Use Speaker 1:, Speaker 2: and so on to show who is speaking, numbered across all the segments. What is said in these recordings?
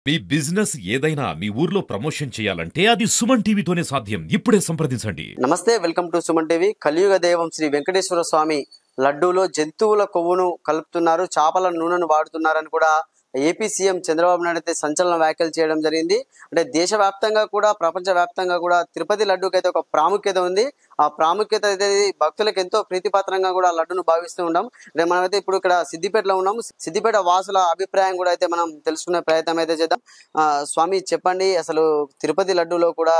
Speaker 1: మీ business ఏదైనా మీ ఊర్లో promotion చేయాలంటే అది సుమన్ టీవీతోనే సాధ్యం. ఇప్పుడే సంప్రదించండి.
Speaker 2: నమస్తే, వెల్కమ్ టు సుమన్ టీవీ. కలియుగ దైవం శ్రీ వెంకటేశ్వర స్వామి లడ్డూలో జంతువుల కొవ్వును కలుపుతున్నారు, చేపల నూనెను వాడుతున్నారని కూడా ఏపీ సీఎం చంద్రబాబు నాయుడు అయితే సంచలన వ్యాఖ్యలు చేయడం జరిగింది. అంటే దేశవ్యాప్తంగా కూడా ప్రపంచ వ్యాప్తంగా కూడా తిరుపతి లడ్డూకి అయితే ఒక ప్రాముఖ్యత ఉంది. ఆ ప్రాముఖ్యత అయితే భక్తులకు ఎంతో ప్రీతిపాత్రంగా కూడా లడ్డును భావిస్తూ ఉంటాం. అంటే మనమైతే ఇప్పుడు ఇక్కడ సిద్దిపేటలో ఉన్నాము. సిద్దిపేట వాసుల అభిప్రాయం కూడా అయితే మనం తెలుసుకునే ప్రయత్నం అయితే చేద్దాం. స్వామి చెప్పండి, అసలు తిరుపతి లడ్డూలో కూడా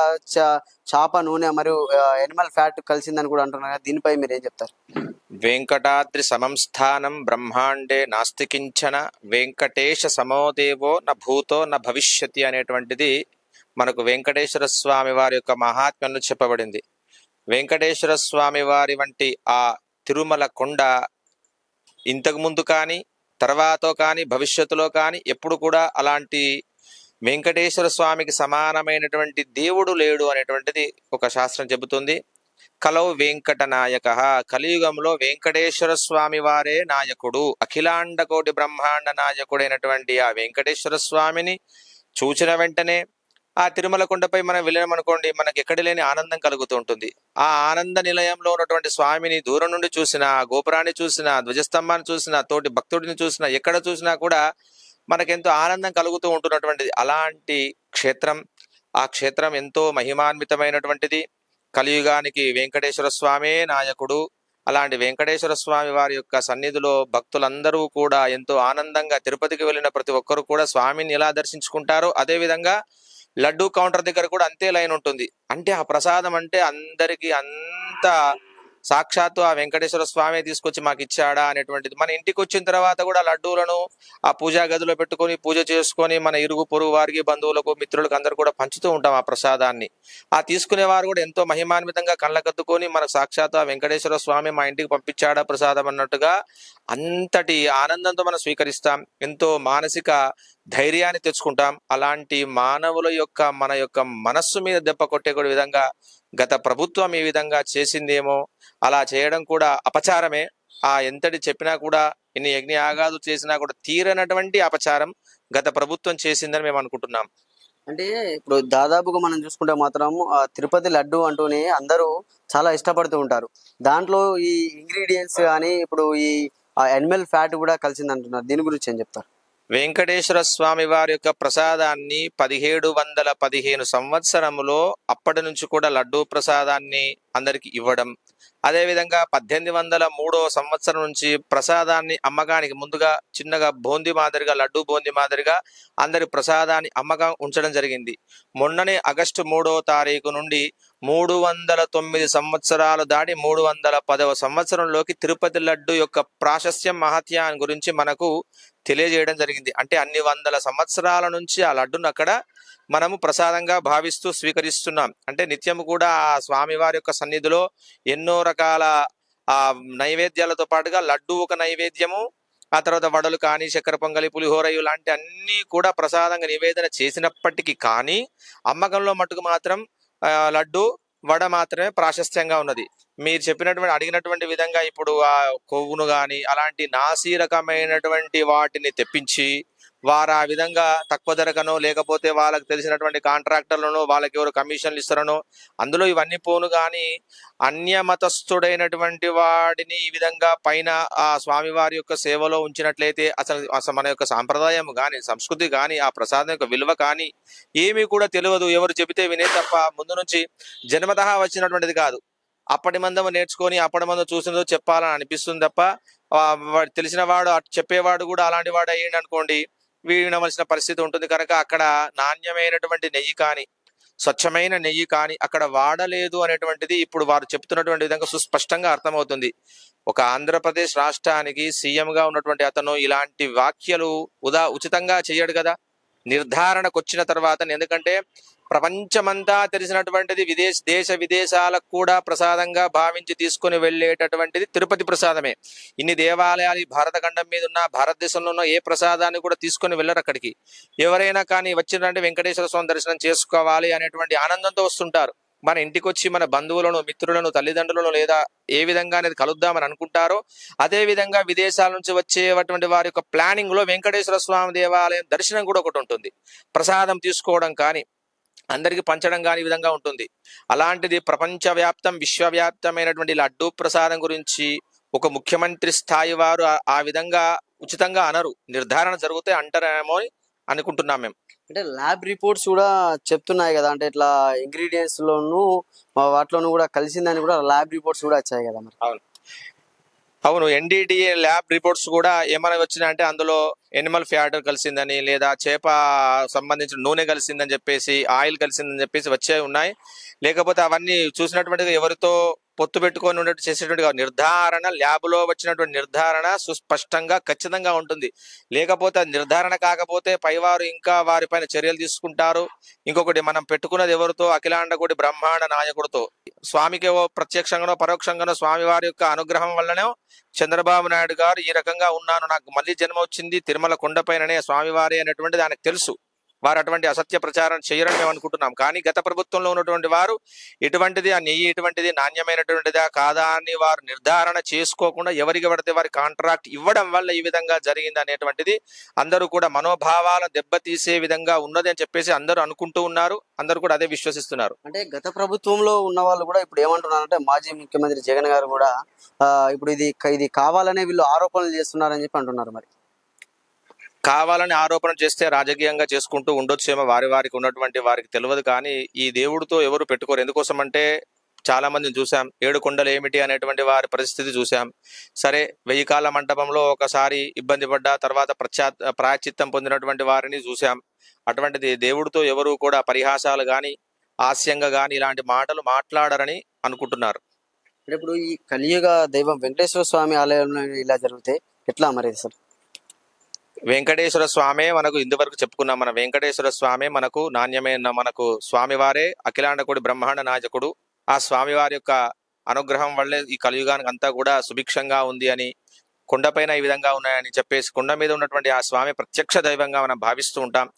Speaker 2: చేప నూనె మరియు ఎనిమల్ ఫ్యాట్ కలిసిందని కూడా అంటున్నారు కదా, దీనిపై మీరు ఏం చెప్తారు?
Speaker 3: వెంకటాద్రి సమం స్థానం బ్రహ్మాండే నాస్తి కించన వెంకటేశ సమోదేవో న భూతో న భవిష్యతి అనేటువంటిది మనకు వెంకటేశ్వర స్వామి వారి యొక్క మహాత్మ్యంలో చెప్పబడింది. వెంకటేశ్వర స్వామి వారి వంటి ఆ తిరుమల కొండ ఇంతకు ముందు కానీ తర్వాత కానీ భవిష్యత్తులో కానీ ఎప్పుడు కూడా అలాంటి వెంకటేశ్వర స్వామికి సమానమైనటువంటి దేవుడు లేడు అనేటువంటిది ఒక శాస్త్రం చెబుతుంది. కలౌ వెంకట నాయక, కలియుగంలో వెంకటేశ్వర స్వామి వారే నాయకుడు, అఖిలాండ కోటి బ్రహ్మాండ నాయకుడైనటువంటి ఆ వెంకటేశ్వర స్వామిని చూచిన వెంటనే ఆ తిరుమల కొండపై మనం వెళ్ళామనుకోండి, మనకి ఎక్కడి లేని ఆనందం కలుగుతూ ఉంటుంది. ఆ ఆనంద నిలయంలో ఉన్నటువంటి స్వామిని దూరం నుండి చూసినా, గోపురాన్ని చూసినా, ధ్వజస్తంభాన్ని చూసినా, తోటి భక్తుడిని చూసినా, ఎక్కడ చూసినా కూడా మనకెంతో ఆనందం కలుగుతూ ఉంటున్నటువంటిది అలాంటి క్షేత్రం. ఆ క్షేత్రం ఎంతో మహిమాన్వితమైనటువంటిది. కలియుగానికి వెంకటేశ్వర స్వామే నాయకుడు. అలాంటి వెంకటేశ్వర స్వామి వారి యొక్క సన్నిధిలో భక్తులందరూ కూడా ఎంతో ఆనందంగా, తిరుపతికి వెళ్ళిన ప్రతి ఒక్కరు కూడా స్వామిని ఎలా దర్శించుకుంటారో అదే విధంగా లడ్డూ కౌంటర్ దగ్గర కూడా అంతే లైన్ ఉంటుంది. అంటే ఆ ప్రసాదం అంటే అందరికీ అంత సాక్షాత్తు ఆ వెంకటేశ్వర స్వామి తీసుకొచ్చి మాకు ఇచ్చాడా అనేటువంటిది. మన ఇంటికి వచ్చిన తర్వాత కూడా లడ్డూలను ఆ పూజా గదిలో పెట్టుకొని పూజ చేసుకొని మన ఇరుగు పొరుగు వారికి, బంధువులకు, మిత్రులకు అందరు కూడా పంచుతూ ఉంటాం ఆ ప్రసాదాన్ని. ఆ తీసుకునేవారు కూడా ఎంతో మహిమాన్వితంగా కళ్ళకద్దుకొని మనకు సాక్షాత్తు ఆ వెంకటేశ్వర స్వామి మా ఇంటికి పంపించాడా ప్రసాదం అన్నట్టుగా అంతటి ఆనందంతో మనం స్వీకరిస్తాం. ఎంతో మానసిక ధైర్యాన్ని తెచ్చుకుంటాం. అలాంటి మానవుల యొక్క మన యొక్క మనస్సు మీద దెబ్బ కొట్టే విధంగా గత ప్రభుత్వం ఈ విధంగా చేసిందేమో, అలా చేయడం కూడా అపచారమే. ఆ ఎంతటి చెప్పినా కూడా, ఇన్ని యజ్ఞ యాగాలు చేసినా కూడా తీరనటువంటి అపచారం గత ప్రభుత్వం చేసిందని మేము అనుకుంటున్నాం.
Speaker 2: అంటే ఇప్పుడు దాదాపుగా మనం చూసుకుంటే మాత్రం తిరుపతి లడ్డు అంటూనే అందరూ చాలా ఇష్టపడుతూ ఉంటారు. దాంట్లో ఈ ఇంగ్రీడియంట్స్ కానీ ఇప్పుడు ఈ యానిమల్ ఫ్యాట్ కూడా కలిసింది అంటున్నారు, దీని గురించి ఏం చెప్తారు?
Speaker 3: వెంకటేశ్వర స్వామి వారి యొక్క ప్రసాదాన్ని 1715 సంవత్సరంలో అప్పటి నుంచి కూడా లడ్డూ ప్రసాదాన్ని అందరికి ఇవ్వడం, అదేవిధంగా 1803 సంవత్సరం నుంచి ప్రసాదాన్ని అమ్మకానికి ముందుగా చిన్నగా బూందీ మాదిరిగా, లడ్డూ బూందీ మాదిరిగా అందరి ప్రసాదాన్ని అమ్మగా ఉంచడం జరిగింది. మొన్ననే ఆగస్టు 3వ తారీఖు నుండి 309 సంవత్సరాలు దాటి 310వ సంవత్సరంలోకి తిరుపతి లడ్డు యొక్క ప్రాశస్త్యం, మహత్యాన్ని గురించి మనకు తెలియజేయడం జరిగింది. అంటే అన్ని వందల సంవత్సరాల నుంచి ఆ లడ్డును అక్కడ మనము ప్రసాదంగా భావిస్తూ స్వీకరిస్తున్నాం. అంటే నిత్యము కూడా ఆ స్వామివారి యొక్క సన్నిధిలో ఎన్నో రకాల ఆ నైవేద్యాలతో పాటుగా లడ్డు ఒక నైవేద్యము, ఆ తర్వాత వడలు కానీ, చక్కెర పొంగలి, పులిహోర ఇలాంటి అన్ని కూడా ప్రసాదంగా నివేదన చేసినప్పటికీ కానీ అమ్మకంలో మట్టుకు మాత్రం లడ్డు, వడ మాత్రమే ప్రాశస్త్యంగా ఉన్నది. మీరు చెప్పినటువంటి అడిగినటువంటి విధంగా ఇప్పుడు ఆ కొవ్వును కానీ అలాంటి నాసి రకమైనటువంటి వాటిని తెప్పించి వారు ఆ విధంగా తక్కువ ధరకనో లేకపోతే వాళ్ళకి తెలిసినటువంటి కాంట్రాక్టర్లను వాళ్ళకి ఎవరు కమిషన్లు ఇస్తారనో అందులో ఇవన్నీ పోను కానీ అన్యమతస్థుడైనటువంటి వాడిని ఈ విధంగా పైన ఆ స్వామివారి యొక్క సేవలో ఉంచినట్లయితే అసలు మన యొక్క సాంప్రదాయం కానీ, సంస్కృతి కానీ, ఆ ప్రసాదం యొక్క విలువ కానీ ఏమీ కూడా తెలియదు. ఎవరు చెబితే వినే తప్ప ముందు నుంచి జన్మతహా వచ్చినటువంటిది కాదు. అప్పటి మందము నేర్చుకొని అప్పటి మందం చూసిందో చెప్పాలని అనిపిస్తుంది తప్ప తెలిసిన వాడు చెప్పేవాడు కూడా అలాంటి వాడు అయ్యింది అనుకోండి, వినవలసిన పరిస్థితి ఉంటుంది. కనుక అక్కడ నాణ్యమైనటువంటి నెయ్యి కానీ, స్వచ్ఛమైన నెయ్యి కానీ అక్కడ వాడలేదు అనేటువంటిది ఇప్పుడు వారు చెప్తున్నటువంటి విధంగా సుస్పష్టంగా అర్థమవుతుంది. ఒక ఆంధ్రప్రదేశ్ రాష్ట్రానికి సీఎంగా ఉన్నటువంటి అతను ఇలాంటి వ్యాఖ్యలు ఉచితంగా చెయ్యడు కదా. నిర్ధారణకు వచ్చిన తర్వాత, ఎందుకంటే ప్రపంచమంతా తెలిసినటువంటిది దేశ విదేశాలకు కూడా ప్రసాదంగా భావించి తీసుకొని వెళ్ళేటటువంటిది తిరుపతి ప్రసాదమే. ఇన్ని దేవాలయాలు భారత ఖండం మీద ఉన్న, భారతదేశంలో ఉన్న ఏ ప్రసాదాన్ని కూడా తీసుకొని వెళ్ళరు అక్కడికి. ఎవరైనా కానీ వచ్చిందంటే వెంకటేశ్వర స్వామి దర్శనం చేసుకోవాలి అనేటువంటి ఆనందంతో వస్తుంటారు. మన ఇంటికి వచ్చి మన బంధువులను, మిత్రులను, తల్లిదండ్రులను లేదా ఏ విధంగా అనేది కలుద్దామని అనుకుంటారో అదే విధంగా విదేశాల నుంచి వచ్చేటువంటి వారి యొక్క ప్లానింగ్ లో వెంకటేశ్వర స్వామి దేవాలయం దర్శనం కూడా ఒకటి ఉంటుంది. ప్రసాదం తీసుకోవడం కానీ, అందరికి పంచడం కానీ ఈ విధంగా ఉంటుంది. అలాంటిది ప్రపంచవ్యాప్తం, విశ్వవ్యాప్తమైనటువంటి లడ్డూ ప్రసాదం గురించి ఒక ముఖ్యమంత్రి స్థాయి వారు ఆ విధంగా ఉచితంగా అనరు, నిర్ధారణ జరిగితే అంటారేమో అని అనుకుంటున్నాం మేము.
Speaker 2: అంటే ల్యాబ్ రిపోర్ట్స్ కూడా చెప్తున్నాయి కదా, అంటే ఇట్లా ఇంగ్రీడియంట్స్ లోను వాటిలోనూ కూడా కలిసిందని కూడా ల్యాబ్ రిపోర్ట్స్ కూడా వచ్చాయి కదా మరి.
Speaker 3: అవును, ఎన్డిటిఏ ల్యాబ్ రిపోర్ట్స్ కూడా ఏమైనా వచ్చినాయంటే అందులో ఎనిమల్ ఫ్యాట్ కలిసిందని, లేదా చేప సంబంధించిన నూనె కలిసిందని చెప్పేసి, ఆయిల్ కలిసిందని చెప్పేసి వచ్చే ఉన్నాయి. లేకపోతే అవన్నీ చూసినటువంటిగా ఎవరితో పొత్తు పెట్టుకొని ఉన్నట్టు చేసేటువంటి నిర్ధారణ, ల్యాబ్లో వచ్చినటువంటి నిర్ధారణ సుస్పష్టంగా ఖచ్చితంగా ఉంటుంది. లేకపోతే అది నిర్ధారణ కాకపోతే పైవారు ఇంకా వారిపైన చర్యలు తీసుకుంటారు. ఇంకొకటి, మనం పెట్టుకున్నది ఎవరితో? అఖిలాండకోటి బ్రహ్మాండ నాయకుడితో. స్వామికి ప్రత్యక్షంగానో పరోక్షంగానో స్వామి వారి యొక్క అనుగ్రహం వల్లనే చంద్రబాబు నాయుడు గారు ఈ రకంగా ఉన్నాను, నాకు మళ్ళీ జన్మ వచ్చింది తిరుమల కొండపైననే స్వామివారి అనేటువంటిది ఆయనకు తెలుసు. వారు అటువంటి అసత్య ప్రచారం చేయరని మేము అనుకుంటున్నాం. కానీ గత ప్రభుత్వంలో ఉన్నటువంటి వారు ఇటువంటిది, ఆ నెయ్యి ఇటువంటిది నాణ్యమైనటువంటిదా కాదా అని వారు నిర్ధారణ చేసుకోకుండా ఎవరికి పడితే వారి కాంట్రాక్ట్ ఇవ్వడం వల్ల ఈ విధంగా జరిగింది అనేటువంటిది అందరూ కూడా మనోభావాలను దెబ్బతీసే విధంగా ఉన్నది అని చెప్పేసి అందరూ అనుకుంటూ ఉన్నారు. అందరూ కూడా అదే విశ్వసిస్తున్నారు.
Speaker 2: అంటే గత ప్రభుత్వంలో ఉన్న వాళ్ళు కూడా ఇప్పుడు ఏమంటున్నారంటే, మాజీ ముఖ్యమంత్రి జగన్ గారు కూడా ఇప్పుడు ఇది కావాలనే వీళ్ళు ఆరోపణలు చేస్తున్నారని చెప్పి అంటున్నారు. మరి
Speaker 3: కావాలని ఆరోపణ చేస్తే రాజకీయంగా చేసుకుంటూ ఉండొచ్చేమో, వారికి ఉన్నటువంటి వారికి తెలియదు. కానీ ఈ దేవుడితో ఎవరు పెట్టుకోరు. ఎందుకోసం అంటే చాలా మందిని చూసాం, 7 కొండలు ఏమిటి అనేటువంటి వారి పరిస్థితి చూసాం. సరే, 1000 కాళ్ళ మంటపంలో ఒకసారి ఇబ్బంది పడ్డా తర్వాత ప్రాయశ్చిత్తం పొందినటువంటి వారిని చూసాం. అటువంటిది దేవుడితో ఎవరు కూడా పరిహాసాలు కానీ, హాస్యంగా కానీ ఇలాంటి మాటలు మాట్లాడరని అనుకుంటున్నారు.
Speaker 2: అంటే ఇప్పుడు ఈ కలియుగ దైవం వెంకటేశ్వర స్వామి ఆలయంలో ఇలా జరిగితే ఎట్లా మరి అసలు?
Speaker 3: వెంకటేశ్వర స్వామే మనకు ఇంతవరకు చెప్పుకున్నాం. మన వెంకటేశ్వర స్వామే మనకు నాణ్యమైన, మనకు స్వామివారే అఖిలాండకోటి బ్రహ్మాండ నాయకుడు. ఆ స్వామివారి యొక్క అనుగ్రహం వల్లే ఈ కలియుగానికి అంతా కూడా సుభిక్షంగా ఉంది అని, కొండపైన ఈ విధంగా ఉన్నాయని చెప్పేసి కొండ మీద ఉన్నటువంటి ఆ స్వామి ప్రత్యక్ష దైవంగా మనం భావిస్తూ ఉంటాం.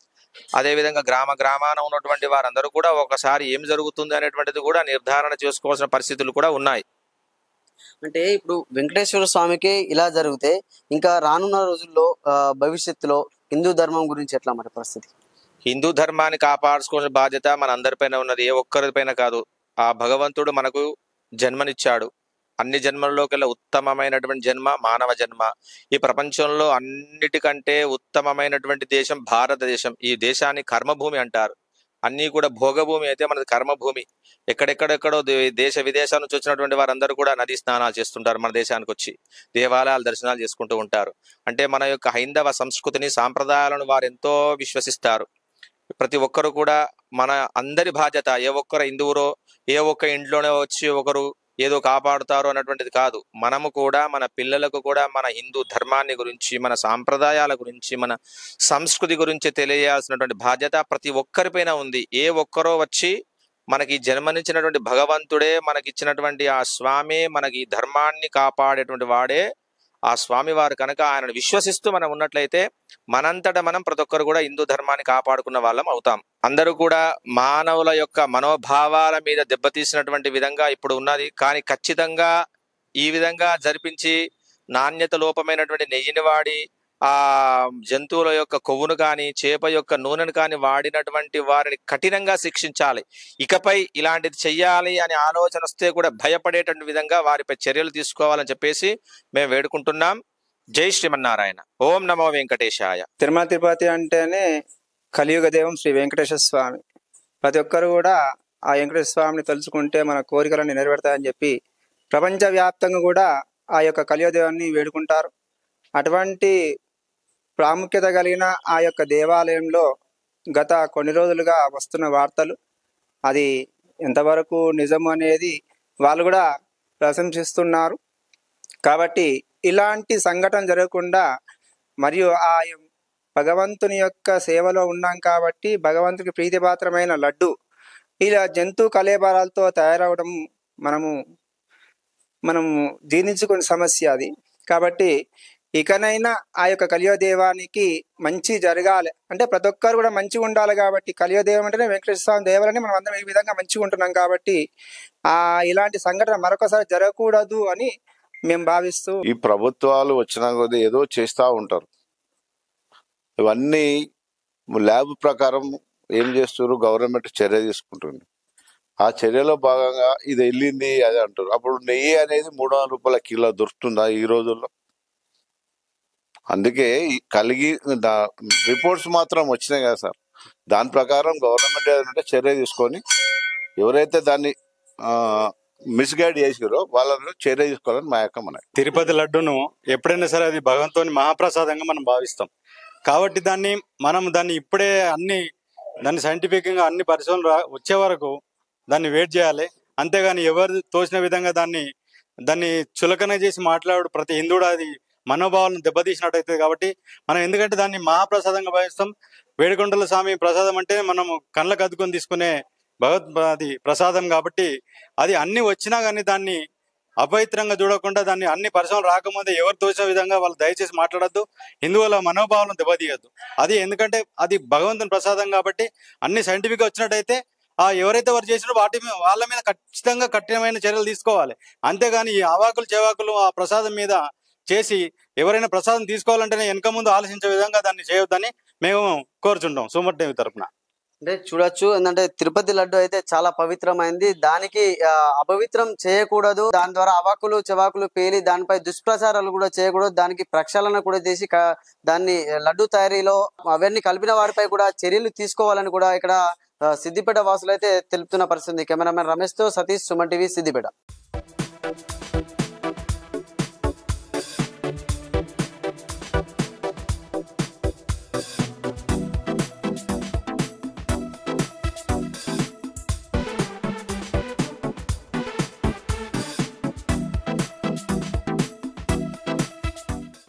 Speaker 3: అదేవిధంగా గ్రామాన ఉన్నటువంటి వారందరూ కూడా ఒకసారి ఏం జరుగుతుంది అనేటువంటిది కూడా నిర్ధారణ చేసుకోవాల్సిన పరిస్థితులు కూడా ఉన్నాయి.
Speaker 2: అంటే ఇప్పుడు వెంకటేశ్వర స్వామికి ఇలా జరిగితే ఇంకా రానున్న రోజుల్లో భవిష్యత్తులో హిందూ ధర్మం గురించి ఎట్లా మరి పరిస్థితి?
Speaker 3: హిందూ ధర్మాన్ని కాపాడుకోవాల్సిన బాధ్యత మన అందరిపైన ఉన్నది, ఏ ఒక్కరిపైన కాదు. ఆ భగవంతుడు మనకు జన్మనిచ్చాడు. అన్ని జన్మల్లోకెల్లా ఉత్తమమైనటువంటి జన్మ మానవ జన్మ. ఈ ప్రపంచంలో అన్నిటికంటే ఉత్తమమైనటువంటి దేశం భారతదేశం. ఈ దేశాన్ని కర్మభూమి అంటారు. అన్నీ కూడా భోగభూమి అయితే మనది కర్మభూమి. ఎక్కడెక్కడెక్కడో దేశ విదేశాల నుంచి వచ్చినటువంటి వారందరూ కూడా నదీ స్నానాలు చేస్తుంటారు. మన దేశానికి వచ్చి దేవాలయాలు దర్శనాలు చేసుకుంటూ ఉంటారు. అంటే మన యొక్క హైందవ సంస్కృతిని, సాంప్రదాయాలను వారు ఎంతో విశ్వసిస్తారు. ప్రతి ఒక్కరు కూడా మన అందరి బాధ్యత. ఏ ఒక్కరు హిందువురో ఏ ఒక్క ఇంట్లోనే వచ్చి ఒకరు ఏదో కాపాడుతారు అన్నటువంటిది కాదు. మనము కూడా మన పిల్లలకు కూడా మన హిందూ ధర్మాన్ని గురించి, మన సాంప్రదాయాల గురించి, మన సంస్కృతి గురించి తెలియాల్సినటువంటి బాధ్యత ప్రతి ఒక్కరిపైన ఉంది. ఏ ఒక్కరో వచ్చి మనకి జన్మనిచ్చినటువంటి భగవంతుడే, మనకిచ్చినటువంటి ఆ స్వామి, మనకి ఈ ధర్మాన్ని కాపాడేటువంటి వాడే ఆ స్వామి వారు కనుక ఆయనను విశ్వసిస్తూ మనం ఉన్నట్లయితే మనంతటా మనం ప్రతి ఒక్కరు కూడా హిందూ ధర్మాన్ని కాపాడుకున్న వాళ్ళం అవుతాం. అందరూ కూడా మానవుల యొక్క మనోభావాల మీద దెబ్బతీసినటువంటి విధంగా ఇప్పుడు ఉన్నది. కానీ ఖచ్చితంగా ఈ విధంగా జరిపించి నాణ్యత లోపమైనటువంటి నెయ్యిని వాడి, ఆ జంతువుల యొక్క కొవ్వును కానీ, చేప యొక్క నూనెను కానీ వాడినటువంటి వారిని కఠినంగా శిక్షించాలి. ఇకపై ఇలాంటిది చెయ్యాలి అనే ఆలోచన వస్తే కూడా భయపడేటువంటి విధంగా వారిపై చర్యలు తీసుకోవాలని చెప్పేసి మేము వేడుకుంటున్నాం. జై శ్రీమన్నారాయణ. ఓం నమో వెంకటేశాయ.
Speaker 4: తిరుమల తిరుపతి అంటేనే కలియుగ దైవం శ్రీ వెంకటేశ్వర స్వామి. ప్రతి ఒక్కరు కూడా ఆ వెంకటేశ్వర స్వామిని తలుచుకుంటే మన కోరికలన్నీ నెరవేరుతాయని చెప్పి ప్రపంచవ్యాప్తంగా కూడా ఆ యొక్క కలియుగ దైవాన్ని వేడుకుంటారు. అటువంటి ప్రాముఖ్యత కలిగిన ఆ యొక్క దేవాలయంలో గత కొన్ని రోజులుగా వస్తున్న వార్తలు అది ఎంతవరకు నిజం అనేది వాళ్ళు కూడా ప్రశంసిస్తున్నారు. కాబట్టి ఇలాంటి సంఘటన జరగకుండా, మరియు ఆ భగవంతుని యొక్క సేవలో ఉన్నాం కాబట్టి భగవంతునికి ప్రీతిపాత్రమైన లడ్డు ఇలా జంతు కళేబరాలతో తయారవడం మనము జీర్ణించుకునే సమస్య అది. కాబట్టి ఇకనైనా ఆ యొక్క కలియుగ దేవానికి మంచి జరగాలి అంటే ప్రతి ఒక్కరు కూడా మంచిగా ఉండాలి. కాబట్టి కలియుగ దేవం అంటేనే వెంకటేశ్వర స్వామి దేవాలని మనం అందరం ఈ విధంగా మంచిగా ఉంటున్నాం. కాబట్టి ఇలాంటి సంఘటన మరొకసారి జరగకూడదు అని మేము భావిస్తూ,
Speaker 5: ఈ ప్రభుత్వాలు వచ్చిన కొద్దీ ఏదో చేస్తూ ఉంటారు. ఇవన్నీ ల్యాబ్ ప్రకారం ఏం చేస్తారు, గవర్నమెంట్ చర్య తీసుకుంటుంది. ఆ చర్యలో భాగంగా ఇది వెళ్ళింది అది అంటారు. అప్పుడు నెయ్యి అనేది 300 రూపాయల కిలో దొరుకుతుందా ఈ రోజుల్లో? అందుకే కలిగి రిపోర్ట్స్ మాత్రం వచ్చినాయి కదా సార్, దాని ప్రకారం గవర్నమెంట్ ఏదంటే చర్య తీసుకొని ఎవరైతే దాన్ని మిస్గైడ్ చేసారో వాళ్ళని చర్య తీసుకోవాలని మా యొక్క మన
Speaker 6: తిరుపతి లడ్డును ఎప్పుడైనా సరే అది భగవంతుని మహాప్రసాదంగా మనం భావిస్తాం. కాబట్టి దాన్ని ఇప్పుడే దాన్ని సైంటిఫిక్ గా అన్ని పరిశోధనలు వచ్చే వరకు దాన్ని వెయిట్ చేయాలి. అంతేగాని ఎవరు తోచిన విధంగా దాన్ని చులకన చేసి మాట్లాడు ప్రతి హిందువుడు అది మనోభావాలను దెబ్బతీసినట్టయితుంది. కాబట్టి మనం ఎందుకంటే దాన్ని మహాప్రసాదంగా భావిస్తాం. వేడుకొండల స్వామి ప్రసాదం అంటే మనం కళ్ళకు అద్దుకొని తీసుకునే అది ప్రసాదం. కాబట్టి అది అన్ని వచ్చినా కానీ దాన్ని అపవిత్రంగా చూడకుండా దాన్ని అన్ని పరిశ్రమలు రాకముందే ఎవరు తోచిన విధంగా వాళ్ళు దయచేసి మాట్లాడద్దు. హిందువుల మనోభావాలను దెబ్బతీయద్దు. అది ఎందుకంటే అది భగవంతుని ప్రసాదం కాబట్టి అన్ని సైంటిఫిక్ గా వచ్చినట్టయితే ఎవరైతే వారు చేసినో వాళ్ళ మీద ఖచ్చితంగా కఠినమైన చర్యలు తీసుకోవాలి. అంతేగాని ఈ అవాకులు చెవాకులు ఆ ప్రసాదం మీద చేసి ఎవరైనా ప్రసాదం తీసుకోవాలంటేనే వెనక ముందు ఆలోచించే విధంగా దాన్ని చేయొద్దని మేము కోరుచుంటాం సుమన్ టీవీ తరఫున.
Speaker 2: అంటే చూడొచ్చు, ఏంటంటే తిరుపతి లడ్డు అయితే చాలా పవిత్రమైంది, దానికి అపవిత్రం చేయకూడదు. దాని ద్వారా అవాకులు చెవాకులు పేలి దానిపై దుష్ప్రచారాలు కూడా చేయకూడదు. దానికి ప్రక్షాళన కూడా చేసి దాన్ని లడ్డు తయారీలో అవన్నీ కలిపిన వారిపై కూడా చర్యలు తీసుకోవాలని కూడా ఇక్కడ సిద్దిపేట వాసులు అయితే తెలుపుతున్న పరిస్థితి. కెమెరామెన్ రమేష్ తో సతీష్, సుమన్ టీవీ, సిద్దిపేట.